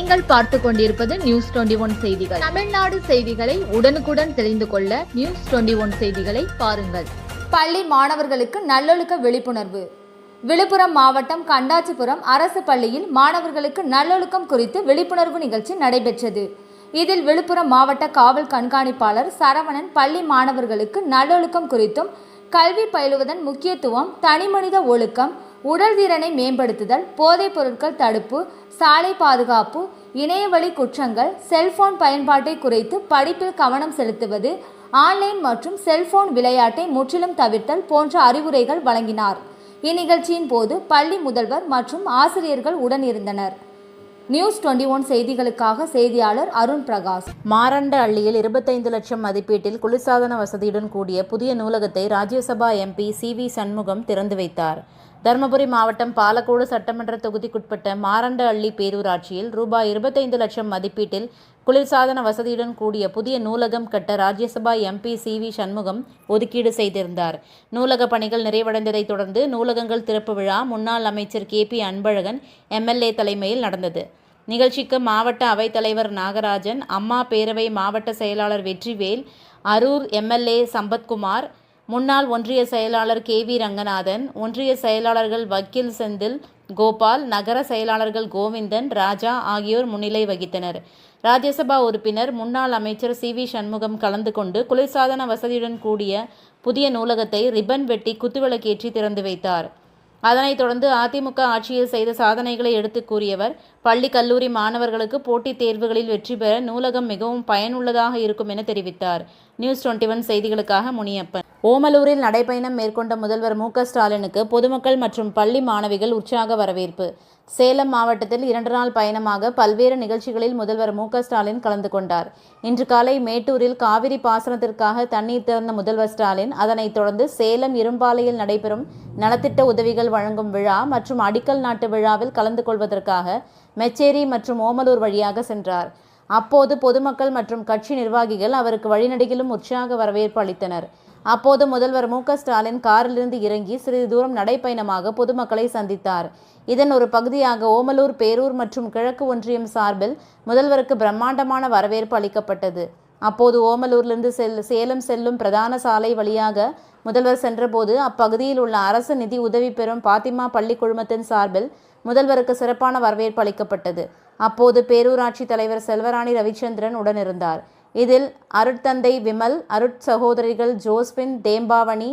நீங்கள் பார்த்து கொண்டிருப்பது நியூஸ் 21 செய்திகள். தமிழ்நாடு செய்திகளை உடனுக்குடன் தெரிந்து கொள்ள நியூஸ் 21 செய்திகளை பாருங்கள். பள்ளி மாணவர்களுக்கு நல்லொழுக்க விழிப்புணர்வு. விழுப்புரம் மாவட்டம் கண்டாச்சிபுரம் அரசு பள்ளியில் மாணவர்களுக்கு நல்லொழுக்கம் குறித்து விழிப்புணர்வு நிகழ்ச்சி நடைபெற்றது. இதில் விழுப்புரம் மாவட்ட காவல் கண்காணிப்பாளர் சரவணன் பள்ளி மாணவர்களுக்கு நல்லொழுக்கம் குறித்தும் கல்வி பயிலுவதன் முக்கியத்துவம், தனிமனித ஒழுக்கம், உடல் திறனை மேம்படுத்துதல், போதைப் பொருட்கள் தடுப்பு, சாலை பாதுகாப்பு, இணையவழி குற்றங்கள், செல்போன் பயன்பாட்டை குறைத்து படிப்பில் கவனம் செலுத்துவது, ஆன்லைன் மற்றும் செல்போன் விளையாட்டை முற்றிலும் தவிர்த்தல் போன்ற அறிவுரைகள் வழங்கினார். இந்நிகழ்ச்சியின் போது பள்ளி முதல்வர் மற்றும் ஆசிரியர்கள் உடன் இருந்தனர். நியூஸ் 21 செய்திகளுக்காக செய்தியாளர் அருண் பிரகாஷ். மாரண்டஹள்ளியில் 25 லட்சம் மதிப்பீட்டில் குளிர்சாதன வசதியுடன் கூடிய புதிய நூலகத்தை ராஜ்யசபா எம்பி CV சண்முகம் திறந்து வைத்தார். தருமபுரி மாவட்டம் பாலக்கோடு சட்டமன்ற தொகுதிக்குட்பட்ட மாரண்டஹள்ளி பேரூராட்சியில் ரூபாய் 25 லட்சம் மதிப்பீட்டில் குளிர்சாதன வசதியுடன் கூடிய புதிய நூலகம் கட்ட ராஜ்யசபா எம்பி CV சண்முகம் ஒதுக்கீடு செய்திருந்தார். நூலக பணிகள் நிறைவடைந்ததைத் தொடர்ந்து நூலகங்கள் திறப்பு விழா முன்னாள் அமைச்சர் KP அன்பழகன் MLA தலைமையில் நடந்தது. நிகழ்ச்சிக்கு மாவட்ட அவைத்தலைவர் நாகராஜன், அம்மா பேரவை மாவட்ட செயலாளர் வெற்றிவேல், அரூர் MLA சம்பத்குமார், முன்னாள் ஒன்றிய செயலாளர் KV ரங்கநாதன், ஒன்றிய செயலாளர்கள் வக்கீல் செந்தில், கோபால், நகர செயலாளர்கள் கோவிந்தன், ராஜா ஆகியோர் முன்னிலை வகித்தனர். ராஜ்யசபா உறுப்பினர் முன்னாள் அமைச்சர் CV சண்முகம் கலந்து கொண்டு குளிர்சாதன வசதியுடன் கூடிய புதிய நூலகத்தை ரிப்பன் வெட்டி குத்துவிளக்கேற்றி திறந்து வைத்தார். அதனைத் தொடர்ந்து அதிமுக ஆட்சியில் செய்த சாதனைகளை எடுத்து கூறியவர், பள்ளி கல்லூரி மாணவர்களுக்கு போட்டித் தேர்வுகளில் வெற்றி பெற நூலகம் மிகவும் பயனுள்ளதாக இருக்கும் என தெரிவித்தார். நியூஸ் 21 செய்திகளுக்காக முனியப்பன். ஓமலூரில் நடைபயணம் மேற்கொண்ட முதல்வர் MK ஸ்டாலினுக்கு பொதுமக்கள் மற்றும் பள்ளி மாணவிகள் உற்சாக வரவேற்பு. சேலம் மாவட்டத்தில் 2 நாள் பயணமாக பல்வேறு நிகழ்ச்சிகளில் முதல்வர் MK ஸ்டாலின் கலந்து கொண்டார். இன்று காலை மேட்டூரில் காவிரி பாசனத்திற்காக தண்ணீர் திறந்த முதல்வர் ஸ்டாலின் அதனைத் தொடர்ந்து சேலம் இரும்பாலையில் நடைபெறும் நலத்திட்ட உதவிகள் வழங்கும் விழா மற்றும் அடிக்கல் நாட்டு விழாவில் கலந்து கொள்வதற்காக மெச்சேரி மற்றும் ஓமலூர் வழியாக சென்றார். அப்போது பொதுமக்கள் மற்றும் கட்சி நிர்வாகிகள் அவருக்கு வழிநெடுகிலும் உற்சாக வரவேற்பு அளித்தனர். அப்போது முதல்வர் MK ஸ்டாலின் காரிலிருந்து இறங்கி சிறிது தூரம் நடைப்பயணமாக பொதுமக்களை சந்தித்தார். இதன் ஒரு பகுதியாக ஓமலூர், பேரூர் மற்றும் கிழக்கு ஒன்றியம் சார்பில் முதல்வருக்கு பிரம்மாண்டமான வரவேற்பு அளிக்கப்பட்டது. அப்போது ஓமலூரிலிருந்து சேலம் செல்லும் பிரதான சாலை வழியாக முதல்வர் சென்றபோது அப்பகுதியில் உள்ள அரசு நிதி உதவி பெறும் பாத்திமா பள்ளி குழுமத்தின் சார்பில் முதல்வருக்கு சிறப்பான வரவேற்பு அளிக்கப்பட்டது. அப்போது பேரூராட்சி தலைவர் செல்வராணி ரவிச்சந்திரன் உடனிருந்தார். இதில் அருட்தந்தை விமல், அருட்சகோதரிகள் ஜோஸ்பின், தேம்பாவணி,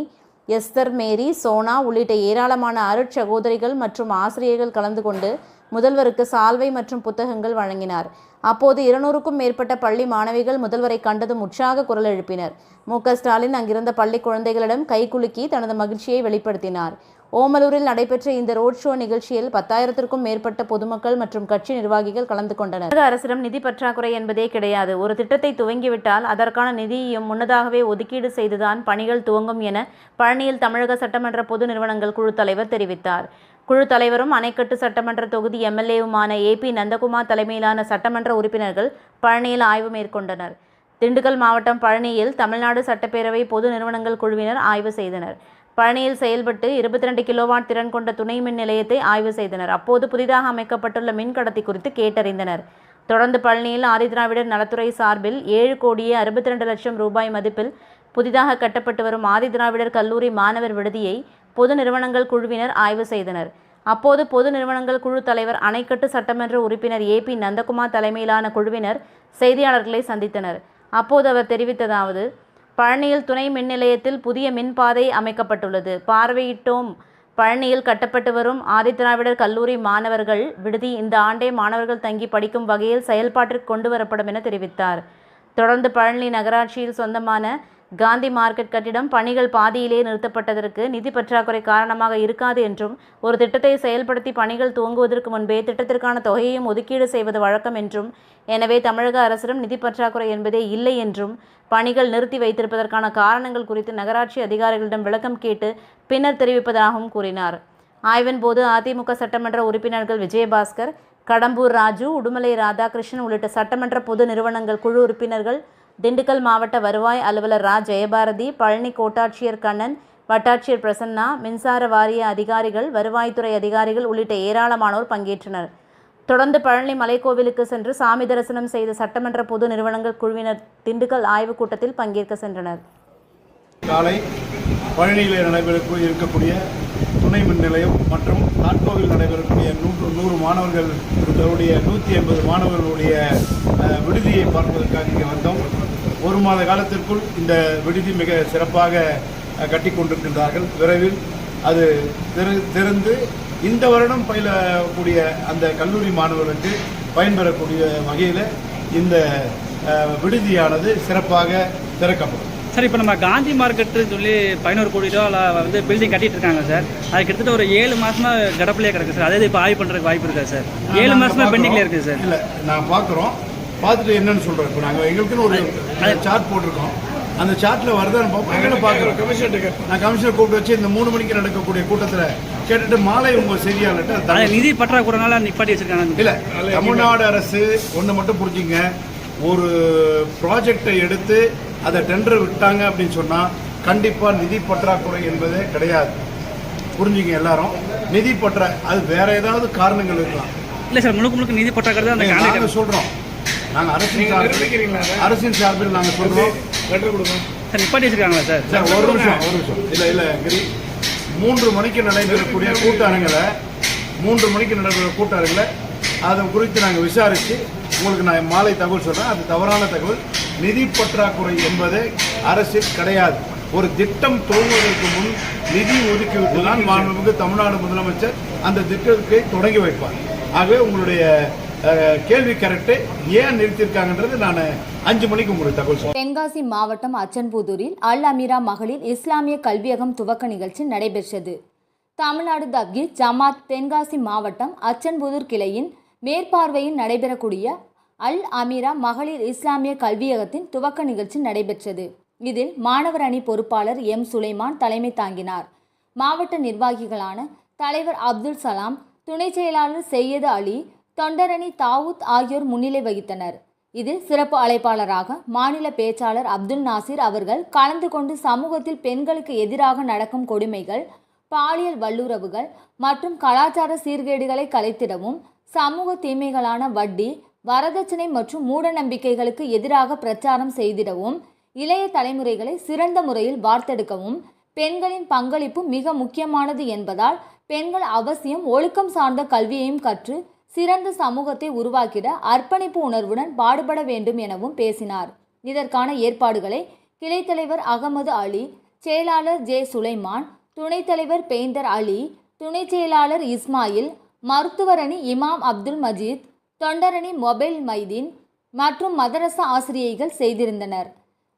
எஸ்தர் மேரி, சோனா உள்ளிட்ட ஏராளமான அருட்சகோதரிகள் மற்றும் ஆசிரியர்கள் கலந்து கொண்டு முதல்வருக்கு சால்வை மற்றும் புத்தகங்கள் வழங்கினார். அப்போது 200க்கும் மேற்பட்ட பள்ளி மாணவிகள் முதல்வரை கண்டதும் உற்சாக குரல் எழுப்பினர். MK ஸ்டாலின் அங்கிருந்த பள்ளி குழந்தைகளிடம் கைகுலுக்கி தனது மகிழ்ச்சியை வெளிப்படுத்தினார். ஓமலூரில் நடைபெற்ற இந்த ரோட் ஷோ நிகழ்ச்சியில் 10,000க்கும் மேற்பட்ட பொதுமக்கள் மற்றும் கட்சி நிர்வாகிகள் கலந்து கொண்டனர். அரசிடம் நிதி பற்றாக்குறை என்பதே கிடையாது. ஒரு திட்டத்தை துவங்கிவிட்டால் அதற்கான நிதியையும் முன்னதாகவே ஒதுக்கீடு செய்துதான் பணிகள் துவங்கும் என பழனியில் தமிழக சட்டமன்ற பொது நிறுவனங்கள் குழு தலைவர் தெரிவித்தார். குழு தலைவரும் அணைக்கட்டு சட்டமன்ற தொகுதி MLAவுமான AP நந்தகுமார் தலைமையிலான சட்டமன்ற உறுப்பினர்கள் பழனியில் ஆய்வு மேற்கொண்டனர். திண்டுக்கல் மாவட்டம் பழனியில் தமிழ்நாடு சட்டப்பேரவை பொது நிறுவனங்கள் குழுவினர் ஆய்வு செய்தனர். பழனியில் செயல்பட்டு 22 கிலோவாட் திறன் கொண்ட துணை மின் நிலையத்தை ஆய்வு செய்தனர். அப்போது புதிதாக அமைக்கப்பட்டுள்ள மின்கடத்தி குறித்து கேட்டறிந்தனர். தொடர்ந்து பழனியில் ஆதிதிராவிடர் நலத்துறை சார்பில் 7,62,00,000 ரூபாய் மதிப்பில் புதிதாக கட்டப்பட்டு வரும் ஆதிதிராவிடர் கல்லூரி மாணவர் விடுதியை பொது நிறுவனங்கள் குழுவினர் ஆய்வு செய்தனர். அப்போது பொது நிறுவனங்கள் குழு தலைவர் அணைக்கட்டு சட்டமன்ற உறுப்பினர் AP நந்தகுமார் தலைமையிலான குழுவினர் செய்தியாளர்களை சந்தித்தனர். அப்போது அவர் தெரிவித்ததாவது, பழனியில் துணை மின் நிலையத்தில் புதிய மின்பாதை அமைக்கப்பட்டுள்ளது. பார்வையிட்டோம். பழனியில் கட்டப்பட்டு வரும் ஆதிதிராவிடர் கல்லூரி மாணவர்கள் விடுதி இந்த ஆண்டே மாணவர்கள் தங்கி படிக்கும் வகையில் செயல்பாட்டிற்கு கொண்டு வரப்படும் என தெரிவித்தார். தொடர்ந்து பழனி நகராட்சியில் சொந்தமான காந்தி மார்க்கெட் கட்டிடம் பணிகள் பாதியிலே நிறுத்தப்பட்டதற்கு நிதி பற்றாக்குறை காரணமாக இருக்காது என்றும், ஒரு திட்டத்தை செயல்படுத்தி பணிகள் துவங்குவதற்கு முன்பே திட்டத்திற்கான தொகையையும் ஒதுக்கீடு செய்வது வழக்கம் என்றும், எனவே தமிழக அரசிடம் நிதி பற்றாக்குறை என்பதே இல்லை என்றும், பணிகள் நிறுத்தி வைத்திருப்பதற்கான காரணங்கள் குறித்து நகராட்சி அதிகாரிகளிடம் விளக்கம் கேட்டு பின்னர் தெரிவிப்பதாகவும் கூறினார். ஆய்வின் போது அதிமுக சட்டமன்ற உறுப்பினர்கள் விஜயபாஸ்கர், கடம்பூர் ராஜு, உடுமலை ராதாகிருஷ்ணன் உள்ளிட்ட சட்டமன்ற பொது நிறுவனங்கள் குழு உறுப்பினர்கள், திண்டுக்கல் மாவட்ட வருவாய் அலுவலர் ஜெயபாரதி, பழனி கோட்டாட்சியர் கண்ணன், வட்டாட்சியர் பிரசன்னா, மின்சார வாரிய அதிகாரிகள், வருவாய்த்துறை அதிகாரிகள் உள்ளிட்ட ஏராளமானோர் பங்கேற்றனர். தொடர்ந்து பழனி மலைக்கோவிலுக்கு சென்று சாமி தரிசனம் செய்த சட்டமன்ற பொது நிறுவனங்கள் குழுவினர் திண்டுக்கல் ஆய்வுக் கூட்டத்தில் பங்கேற்க சென்றனர். காலை பழனியில் இருக்கக்கூடிய துணை மின் நிலையம் மற்றும் நாட்கோவில் நடைபெறக்கூடிய 100 மாணவர்களுடைய 180 மாணவர்களுடைய விடுதியை பார்ப்பதற்காக இங்கே வந்தோம். ஒரு மாத காலத்திற்குள் இந்த விடுதி மிக சிறப்பாக கட்டி கொண்டிருக்கின்றார்கள். விரைவில் அது திறந்து இந்த வருடம் பயிலக்கூடிய அந்த கல்லூரி மாணவர்களுக்கு பயன்பெறக்கூடிய வகையில் இந்த விடுதியானது சிறப்பாக திறக்கப்படும். சார், இப்போ நம்ம காந்தி மார்க்கெட்டு சொல்லி 11 கோடி ரூபா வந்து பில்டிங் கட்டிட்டு இருக்காங்க சார். அது கிட்டத்தட்ட ஒரு 7 மாசமா கடப்பிலே கிடக்கு சார். அதாவது இப்போ ஆய்வு பண்ணுறதுக்கு வாய்ப்பு இருக்கா சார்? 7 மாசமா பெண்டிங்ல இருக்குது சார். இல்லை, நான் பார்த்துட்டு என்னன்னு சொல்கிறேன். இப்போ நாங்கள் எங்களுக்குன்னு ஒரு சார்ட் போட்டிருக்கோம். அந்த சார்ட்டில் வருதான்னு பார்க்குறோம். நான் கமிஷனர் கூப்பிட்டு வச்சு இந்த 3 மணிக்கு நடக்கக்கூடிய கூட்டத்தில் கேட்டுட்டு மாலை உங்கள் செய்தியாளர்கிட்ட நிதி பற்றாக்குறைனால நிப்பாட்டி வச்சிருக்காங்க. இல்லை, தமிழ்நாடு அரசு ஒன்று மட்டும் புரிஞ்சுங்க. ஒரு ப்ராஜெக்டை எடுத்து அதை டெண்டர் விட்டாங்க அப்படின்னு சொன்னால் கண்டிப்பாக நிதி பற்றாக்குறை என்பதே கிடையாது. புரிஞ்சுங்க எல்லாரும். நிதி அது வேற ஏதாவது காரணங்கள் இருக்கலாம். இல்லை சார், முழுக்க நிதி பற்றாக்குறை தான் நாங்கள் சொல்கிறோம். நாங்கள் அரசின் சார்பில் நாங்கள் சொல்கிறோம். லெட்டர் கொடுங்க சார். நிப்பாட்டி வச்சிருக்காங்களா சார்? சார் ஒரு நிமிஷம். இல்லை கிரி, 3 மணிக்கு நடைபெறக்கூடிய கூட்டரங்களை அதை குறித்து நாங்கள் விசாரித்து உங்களுக்கு நான் மாலை தகவல் சொல்கிறேன். அது தவறான தகவல். நிதி பற்றாக்குறை என்பதே அரசில் கிடையாது. ஒரு திட்டம் துவங்குவதற்கு முன் நிதி ஒதுக்கிவிட்டு தான் மாண்புமிகு தமிழ்நாடு முதலமைச்சர் அந்த திட்டத்தை தொடங்கி வைப்பார். ஆகவே உங்களுடைய கேள்வி கரெக்டு. ஏன் நிறுத்தியிருக்காங்கன்றது நான் 5 மணிக்கு உங்களுக்கு தகவல் சொல்றேன். தென்காசி மாவட்டம் அச்சன்புதூரில் அல் அமீரா மகளிர் இஸ்லாமிய கல்வியகம் துவக்க நிகழ்ச்சி நடைபெற்றது. தமிழ்நாடு தப்லீக் ஜமாத் தென்காசி மாவட்டம் அச்சன்புதூர் கிளையின் மேற்பார்வையில் நடைபெறக்கூடிய அல் அமீரா மகளிர் இஸ்லாமிய கல்வியகத்தின் துவக்க நிகழ்ச்சி நடைபெற்றது. இதில் மாணவர் அணி பொறுப்பாளர் எம் சுலைமான் தலைமை தாங்கினார். மாவட்ட நிர்வாகிகளான தலைவர் அப்துல் சலாம், துணை செயலாளர் செய்யது அலி, தொண்டரணி தாவூத் ஆகியோர் முன்னிலை வகித்தனர். இதில் சிறப்பு அழைப்பாளராக மாநில பேச்சாளர் அப்துல் நாசிர் அவர்கள் கலந்து கொண்டு சமூகத்தில் பெண்களுக்கு எதிராக நடக்கும் கொடுமைகள், பாலியல் வல்லுறவுகள் மற்றும் கலாச்சார சீர்கேடுகளை கலைத்திடவும், சமூக தீமைகளான வட்டி, வரதட்சணை மற்றும் மூட நம்பிக்கைகளுக்கு எதிராக பிரச்சாரம் செய்திடவும், இளைய தலைமுறைகளை சிறந்த முறையில் வார்த்தெடுக்கவும், பெண்களின் பங்களிப்பு மிக முக்கியமானது என்பதால் பெண்கள் அவசியம் ஒழுக்கம் சார்ந்த கல்வியையும் கற்று சிறந்த சமூகத்தை உருவாக்கிட அர்ப்பணிப்பு உணர்வுடன் பாடுபட வேண்டும் எனவும் பேசினார். இதற்கான ஏற்பாடுகளை கிளைத் தலைவர் அகமது அலி, செயலாளர் ஜே சுலைமான், துணைத் தலைவர் பெயிண்டர் அலி, துணை செயலாளர் இஸ்மாயில், மருத்துவரணி இமாம் அப்துல் மஜீத், தொண்டரணி மொபைல் மைதீன் மற்றும் மதரசா ஆசிரியைகள் செய்திருந்தனர்.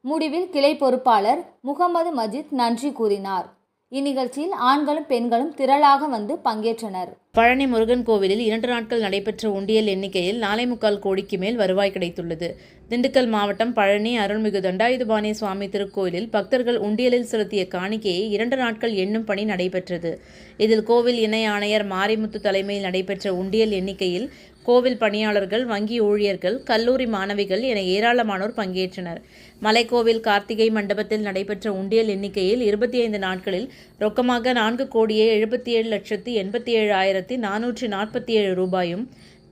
முடிவில் கிளை பொறுப்பாளர் முகமது மஜீத் நன்றி கூறினார். இந்நிகழ்ச்சியில் ஆண்களும் பெண்களும் திரளாக வந்து பங்கேற்றனர். பழனி முருகன் கோவிலில் 2 நாட்கள் நடைபெற்ற உண்டியல் எண்ணிக்கையில் 4.25 கோடிக்கு மேல் வருவாய் கிடைத்துள்ளது. திண்டுக்கல் மாவட்டம் பழனி அருள்மிகு தண்டாயுதபாணி சுவாமி திருக்கோயிலில் பக்தர்கள் உண்டியலில் செலுத்திய காணிக்கையை 2 நாட்கள் எண்ணும் பணி நடைபெற்றது. இதில் கோவில் இணை ஆணையர் மாரிமுத்து தலைமையில் நடைபெற்ற உண்டியல் எண்ணிக்கையில் கோவில் பணியாளர்கள், வங்கி ஊழியர்கள், கல்லூரி மாணவிகள் என ஏராளமானோர் பங்கேற்றனர். மலைக்கோவில் கார்த்திகை மண்டபத்தில் நடைபெற்ற உண்டியல் எண்ணிக்கையில் 25 நாட்களில் ரொக்கமாக 4,77,87,447 ரூபாயும்,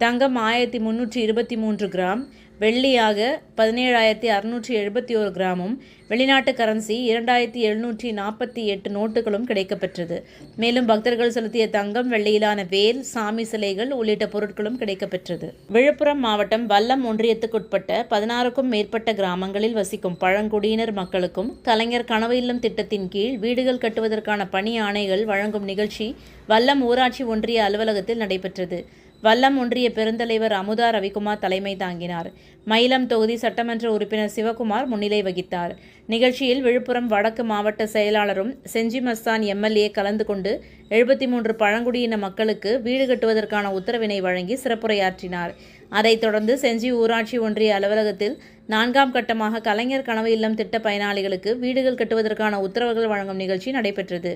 தங்கம் 1323 கிராம், வெள்ளியாக 17,671 கிராமும், வெளிநாட்டு கரன்சி 2,748 நோட்டுகளும் கிடைக்கப்பெற்றது. மேலும் பக்தர்கள் செலுத்திய தங்கம், வெள்ளியிலான வேல், சாமி சிலைகள் உள்ளிட்ட பொருட்களும் கிடைக்கப்பெற்றது. விழுப்புரம் மாவட்டம் வல்லம் ஒன்றியத்துக்குட்பட்ட 16க்கும் மேற்பட்ட கிராமங்களில் வசிக்கும் பழங்குடியினர் மக்களுக்கும் கலைஞர் கனவு இல்லம் திட்டத்தின் கீழ் வீடுகள் கட்டுவதற்கான பணி ஆணைகள் வழங்கும் நிகழ்ச்சி வல்லம் ஊராட்சி ஒன்றிய அலுவலகத்தில் நடைபெற்றது. வல்லம் ஒன்றிய பெருந்தலைவர் அமுதா ரவிக்குமார் தலைமை தாங்கினார். மயிலம் தொகுதி சட்டமன்ற உறுப்பினர் சிவகுமார் முன்னிலை வகித்தார். நிகழ்ச்சியில் விழுப்புரம் வடக்கு மாவட்ட செயலாளரும் செஞ்சி மஸ்தான் எம்எல்ஏ கலந்து கொண்டு 73 பழங்குடியின மக்களுக்கு வீடு கட்டுவதற்கான உத்தரவினை வழங்கி சிறப்புரையாற்றினார். அதைத் தொடர்ந்து செஞ்சி ஊராட்சி ஒன்றிய அலுவலகத்தில் 4ஆம் கட்டமாக கலைஞர் கனவு இல்லம் திட்ட பயனாளிகளுக்கு வீடுகள் கட்டுவதற்கான உத்தரவுகள் வழங்கும் நிகழ்ச்சி நடைபெற்றது.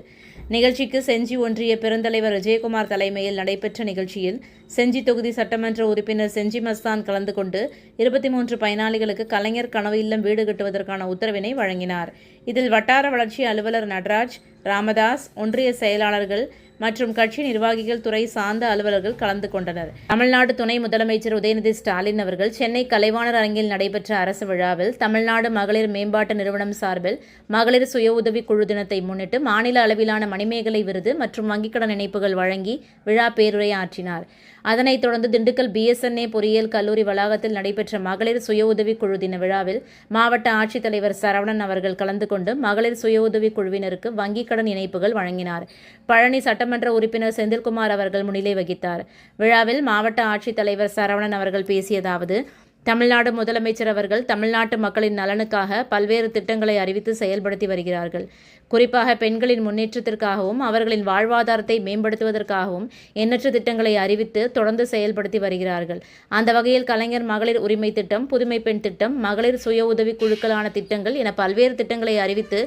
நிகழ்ச்சிக்கு செஞ்சி ஒன்றிய பெருந்தலைவர் விஜயகுமார் தலைமையில் நடைபெற்ற நிகழ்ச்சியில் செஞ்சி தொகுதி சட்டமன்ற உறுப்பினர் செஞ்சி மஸ்தான் கலந்து கொண்டு 23 பயனாளிகளுக்கு கலைஞர் கனவு இல்லம் வீடு கட்டுவதற்கான உத்தரவினை வழங்கினார். இதில் வட்டார வளர்ச்சி அலுவலர் நடராஜ், ராமதாஸ், ஒன்றிய செயலாளர்கள் மற்றும் கட்சி நிர்வாகிகள், துறை சார்ந்த அலுவலர்கள் கலந்து கொண்டனர். தமிழ்நாடு துணை முதலமைச்சர் உதயநிதி ஸ்டாலின் அவர்கள் சென்னை கலைவாணர் அரங்கில் நடைபெற்ற அரசு விழாவில் தமிழ்நாடு மகளிர் மேம்பாட்டு நிறுவனம் சார்பில் மகளிர் சுய உதவி குழு தினத்தை முன்னிட்டு மாநில அளவிலான மணிமேகலை விருது மற்றும் வங்கிக்கடன் இணைப்புகள் வழங்கி விழா பேருரை ஆற்றினார். அதனைத் தொடர்ந்து திண்டுக்கல் BSNA பொறியியல் கல்லூரி வளாகத்தில் நடைபெற்ற மகளிர் சுய உதவி குழு தின விழாவில் மாவட்ட ஆட்சித்தலைவர் சரவணன் அவர்கள் கலந்து கொண்டு மகளிர் சுய உதவி குழுவினருக்கு வங்கிக் கடன் இணைப்புகள் வழங்கினார். பழனி சட்டமன்ற உறுப்பினர் செந்தில்குமார் அவர்கள் முன்னிலை வகித்தார். விழாவில் மாவட்ட ஆட்சித்தலைவர் சரவணன் அவர்கள் பேசியதாவது: தமிழ்நாடு முதலமைச்சர் அவர்கள் தமிழ்நாட்டு மக்களின் நலனுக்காக பல்வேறு திட்டங்களை அறிவித்து செயல்படுத்தி வருகிறார்கள். குறிப்பாக பெண்களின் முன்னேற்றத்திற்காகவும் அவர்களின் வாழ்வாதாரத்தை மேம்படுத்துவதற்காகவும் எண்ணற்ற திட்டங்களை அறிவித்து தொடர்ந்து செயல்படுத்தி வருகிறார்கள். அந்த வகையில் கலைஞர் மகளிர் உரிமை திட்டம், புதுமை பெண் திட்டம், மகளிர் சுய உதவி குழுக்களான திட்டங்கள் என பல்வேறு திட்டங்களை அறிவித்து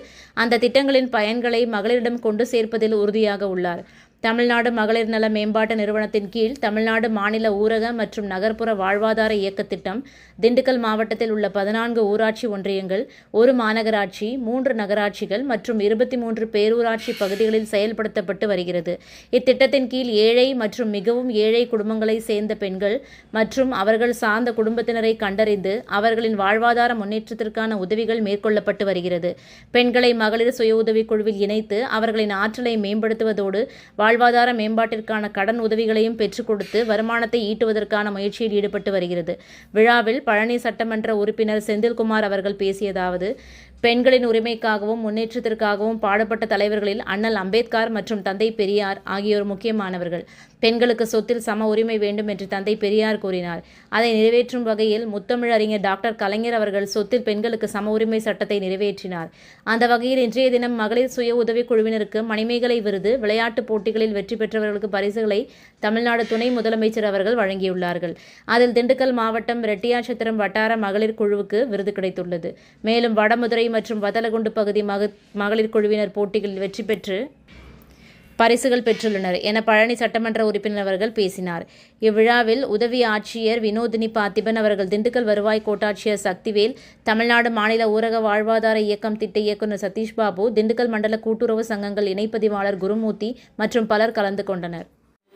அந்த திட்டங்களின் பயன்களை மகளிரிடம் கொண்டு சேர்ப்பதில் உறுதியாக உள்ளார். தமிழ்நாடு மகளிர் நல மேம்பாட்டு நிறுவனத்தின் கீழ் தமிழ்நாடு மாநில ஊரக மற்றும் நகர்ப்புற வாழ்வாதார இயக்க திட்டம் திண்டுக்கல் மாவட்டத்தில் உள்ள 14 ஊராட்சி ஒன்றியங்கள், 1 மாநகராட்சி, 3 நகராட்சிகள் மற்றும் 23 பேரூராட்சி பகுதிகளில் செயல்படுத்தப்பட்டு வருகிறது. இத்திட்டத்தின் கீழ் ஏழை மற்றும் மிகவும் ஏழை குடும்பங்களை சேர்ந்த பெண்கள் மற்றும் அவர்கள் சார்ந்த குடும்பத்தினரை கண்டறிந்து அவர்களின் வாழ்வாதார முன்னேற்றத்திற்கான உதவிகள் மேற்கொள்ளப்பட்டு வருகிறது. பெண்களை மகளிர் சுய உதவி குழுவில் இணைத்து அவர்களின் ஆற்றலை மேம்படுத்துவதோடு வாழ்வாதார மேம்பாட்டிற்கான கடன் உதவிகளையும் பெற்றுக் கொடுத்து வருமானத்தை ஈட்டுவதற்கான முயற்சியில் ஈடுபட்டு வருகிறது. விழாவில் பழனி சட்டமன்ற உறுப்பினர் செந்தில்குமார் அவர்கள் பேசியதாவது: பெண்களின் உரிமைக்காகவும் முன்னேற்றத்திற்காகவும் பாடுபட்ட தலைவர்களில் அண்ணல் அம்பேத்கர் மற்றும் தந்தை பெரியார் ஆகியோர் முக்கியமானவர்கள். பெண்களுக்கு சொத்தில் சம உரிமை வேண்டும் என்று தந்தை பெரியார் கூறினார். அதை நிறைவேற்றும் வகையில் முத்தமிழறிஞர் டாக்டர் கலைஞர் அவர்கள் சொத்தில் பெண்களுக்கு சம உரிமை சட்டத்தை நிறைவேற்றினார். அந்த வகையில் இன்றைய தினம் மகளிர் சுய உதவி குழுவினருக்கு மணிமேகலை விருது, விளையாட்டுப் போட்டிகளில் வெற்றி பெற்றவர்களுக்கு பரிசுகளை தமிழ்நாடு துணை முதலமைச்சர் அவர்கள் வழங்கியுள்ளார்கள். அதில் திண்டுக்கல் மாவட்டம் ரெட்டியாச்சத்திரம் வட்டார மகளிர் குழுவுக்கு விருது கிடைத்துள்ளது. மேலும் வடமதுரை மற்றும் வதலகுண்டு பகுதி மகளிர் குழுவினர் போட்டிகளில் வெற்றி பெற்று பரிசுகள் பெற்றுள்ளனர் என பழனி சட்டமன்ற உறுப்பினர் அவர்கள் பேசினார். இவ்விழாவில் உதவி ஆட்சியர் வினோதினி பார்த்திபன் அவர்கள், திண்டுக்கல் வருவாய் கோட்டாட்சியர் சக்திவேல், தமிழ்நாடு மாநில ஊரக வாழ்வாதார இயக்கம் திட்ட இயக்குநர் சதீஷ்பாபு, திண்டுக்கல் மண்டல கூட்டுறவு சங்கங்கள் இணைப்பதிவாளர் குருமூர்த்தி மற்றும் பலர் கலந்து கொண்டனர்.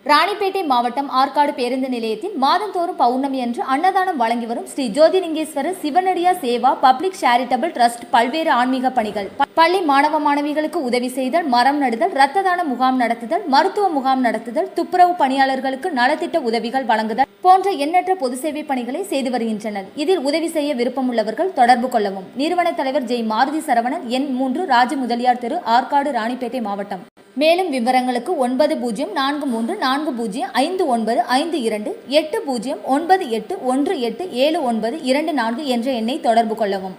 ராணிப்பேட்டை மாவட்டம் ஆற்காடு பேருந்து நிலையத்தில் மாதந்தோறும் பௌர்ணமி அன்று அன்னதானம் வழங்கி வரும் Sri Jothilingeswarar சிவனடியா Seva public charitable trust பல்வேறு ஆன்மீக பணிகள், பள்ளி மாணவ மாணவிகளுக்கு உதவி செய்தல், மரம் நடுதல், இரத்த தான முகாம் நடத்துதல், மருத்துவ முகாம் நடத்துதல், துப்புரவு பணியாளர்களுக்கு நலத்திட்ட உதவிகள் வழங்குதல் போன்ற எண்ணற்ற பொது சேவை பணிகளை செய்து வருகின்றனர். இதில் உதவி செய்ய விருப்பமுள்ளவர்கள் தொடர்பு கொள்ளவும். நிறுவன தலைவர் ஜெய் மாருதி சரவணன், எண் 3, ராஜ முதலியார் தெரு, ஆற்காடு, ராணிப்பேட்டை மாவட்டம். மேலும் விவரங்களுக்கு 9040405952 8098187924 என்ற எண்ணை தொடர்பு கொள்ளவும்.